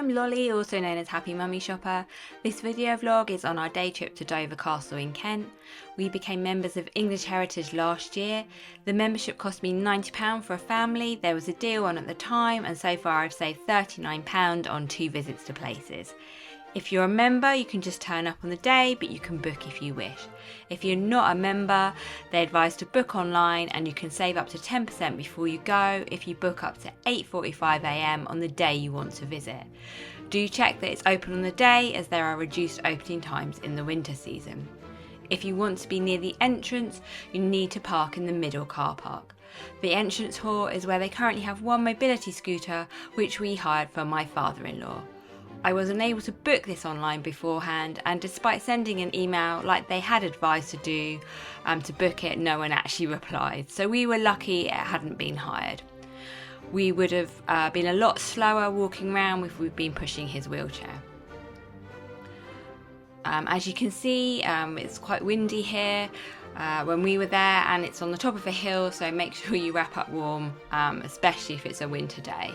I'm Lolly, also known as Happy Mummy Shopper. This video vlog is on our day trip to Dover Castle in Kent. We became members of English Heritage last year. The membership cost me £90 for a family. There was a deal on at the time, and so far I've saved £39 on 2 visits to places. If you're a member, you can just turn up on the day, but you can book if you wish. If you're not a member, they advise to book online, and you can save up to 10% before you go if you book up to 8:45 AM on the day you want to visit. Do check that it's open on the day, as there are reduced opening times in the winter season. If you want to be near the entrance, you need to park in the middle car park. The entrance hall is where they currently have one mobility scooter, which we hired for my father-in-law. I was unable to book this online beforehand, and despite sending an email like they had advised to do to book it, no one actually replied. So we were lucky it hadn't been hired. We would have been a lot slower walking around if we'd been pushing his wheelchair. As you can see, it's quite windy here when we were there, and it's on the top of a hill, so make sure you wrap up warm, especially if it's a winter day.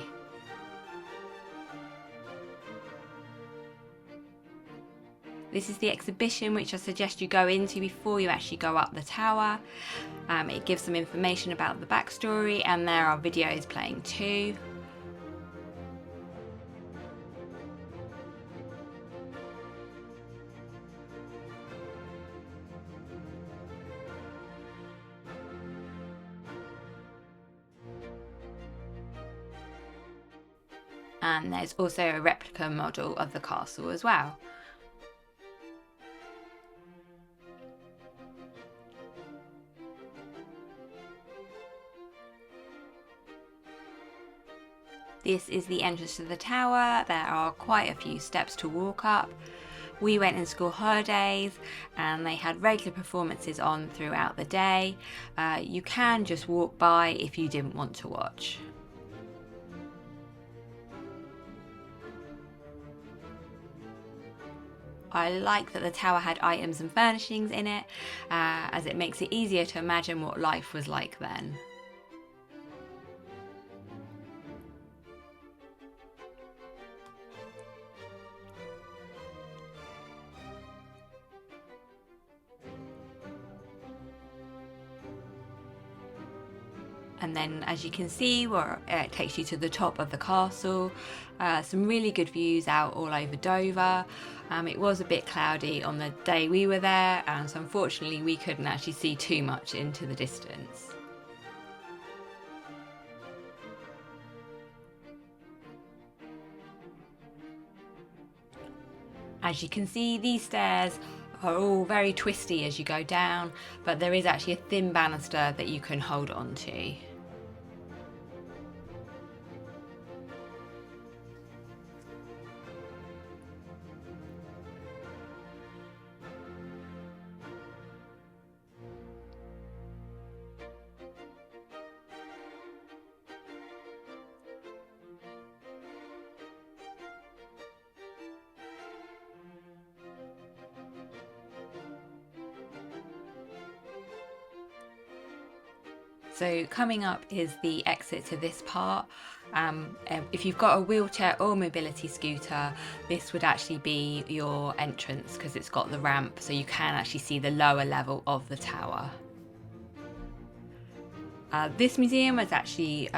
This is the exhibition which I suggest you go into before you actually go up the tower. It gives some information about the backstory, and there are videos playing too. And there's also a replica model of the castle as well. This is the entrance to the tower. There are quite a few steps to walk up. We went in school holidays, and they had regular performances on throughout the day. You can just walk by if you didn't want to watch. I like that the tower had items and furnishings in it, as it makes it easier to imagine what life was like then. And then, as you can see, it takes you to the top of the castle. Some really good views out all over Dover. It was a bit cloudy on the day we were there, and so unfortunately we couldn't actually see too much into the distance. As you can see, these stairs are all very twisty as you go down, but there is actually a thin banister that you can hold on to. So coming up is the exit to this part. If you've got a wheelchair or mobility scooter, this would actually be your entrance, because it's got the ramp, so you can actually see the lower level of the tower. This museum is actually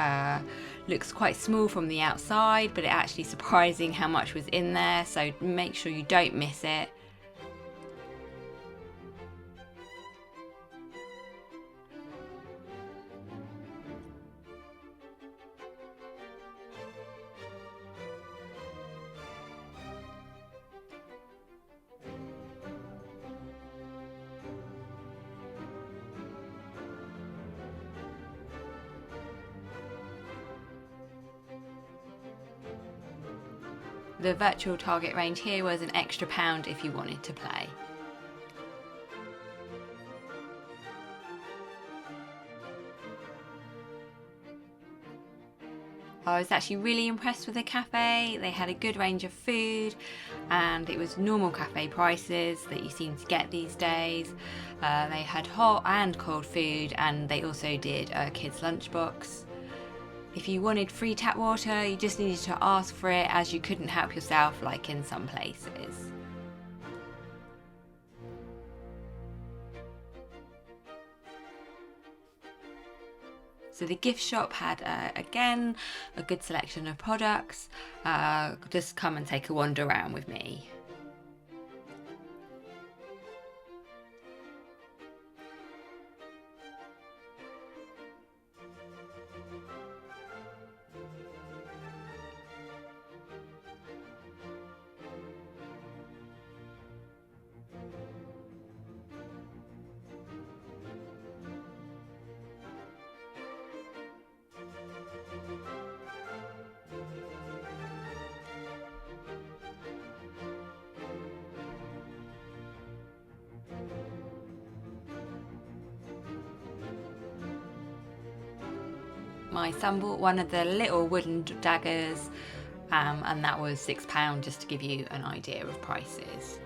looks quite small from the outside, but it's actually surprising how much was in there, so make sure you don't miss it. The virtual target range here was an extra £1 if you wanted to play. I was actually really impressed with the cafe. They had a good range of food, and it was normal cafe prices that you seem to get these days. They had hot and cold food, and they also did a kids lunchbox. If you wanted free tap water, you just needed to ask for it, as you couldn't help yourself like in some places. So the gift shop had, again, a good selection of products. Just come and take a wander around with me. My son bought one of the little wooden daggers, and that was £6, just to give you an idea of prices.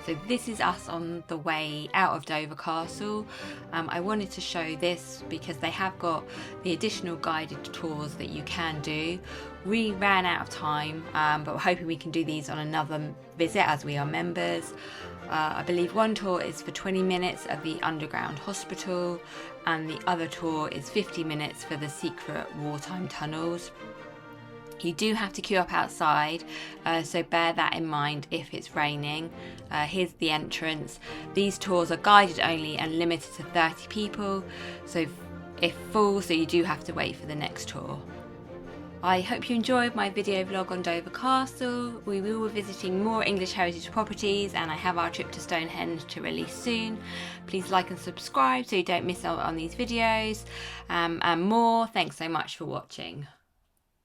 So this is us on the way out of Dover Castle. I wanted to show this because they have got the additional guided tours that you can do. We ran out of time, but we're hoping we can do these on another visit as we are members. I believe one tour is for 20 minutes of the underground hospital, and the other tour is 50 minutes for the secret wartime tunnels. You do have to queue up outside, so bear that in mind if it's raining. Here's the entrance. These tours are guided only and limited to 30 people, so if full, so you do have to wait for the next tour. I hope you enjoyed my video vlog on Dover Castle. We will be visiting more English heritage properties, and I have our trip to Stonehenge to release soon. Please like and subscribe so you don't miss out on these videos and more. Thanks so much for watching.